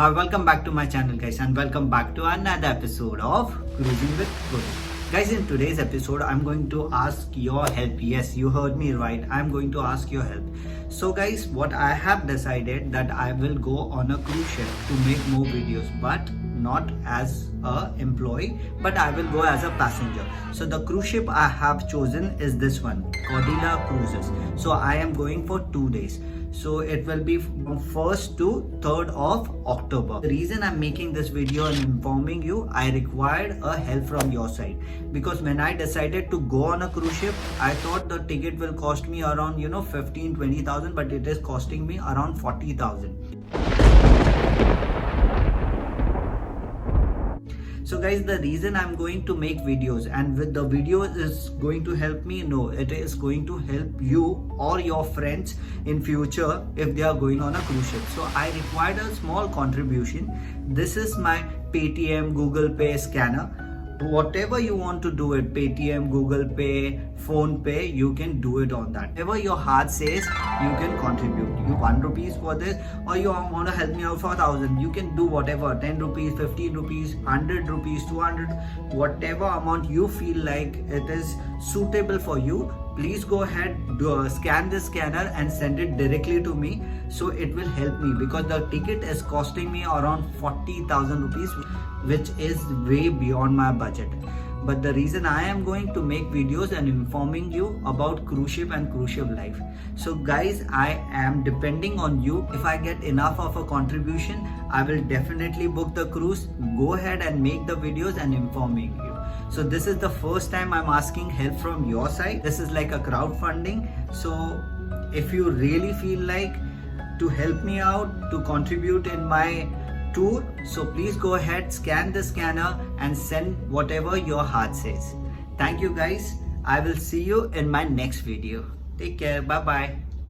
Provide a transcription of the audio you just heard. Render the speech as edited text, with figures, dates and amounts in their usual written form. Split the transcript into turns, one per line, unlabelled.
Welcome back to my channel, guys, and welcome back to another episode of Cruising with Guru. Guys, in today's episode I'm going to ask your help. Yes, you heard me right, I'm going to ask your help. So guys, what I have decided that I will go on a cruise ship to make more videos, but not as a employee, but I will go as a passenger. So the cruise ship I have chosen is this one, Cordilla Cruises. So I am going for 2 days. So it will be from 1st to 3rd of October. The reason I'm making this video and informing you, I required a help from your side, because when I decided to go on a cruise ship, I thought the ticket will cost me around 15-20,000, but it is costing me around 40,000. So guys, the reason I'm going to make videos, and with the video is going to help me, no, it is going to help you or your friends in future if they are going on a cruise ship. So I required a small contribution. This is my Paytm, Google Pay scanner. Whatever you want to do it, Paytm, Google Pay, Phone Pay, you can do it on that. Whatever your heart says, you can contribute. You 1 rupees for this, or you want to help me out for 1,000, you can do whatever, 10 rupees, 15 rupees, 100 rupees, 200, whatever amount you feel like it is suitable for you. Please go ahead, scan this scanner and send it directly to me, so it will help me, because the ticket is costing me around 40,000 rupees, which is way beyond my budget. But the reason I am going to make videos and informing you about cruise ship and cruise ship life. So guys, I am depending on you. If I get enough of a contribution, I will definitely book the cruise, go ahead and make the videos and informing you. So this is the first time I'm asking help from your side. This is like a crowdfunding. So if you really feel like to help me out, to contribute in my tour, so please go ahead, scan the scanner and send whatever your heart says. Thank you guys. I will see you in my next video. Take care. Bye bye.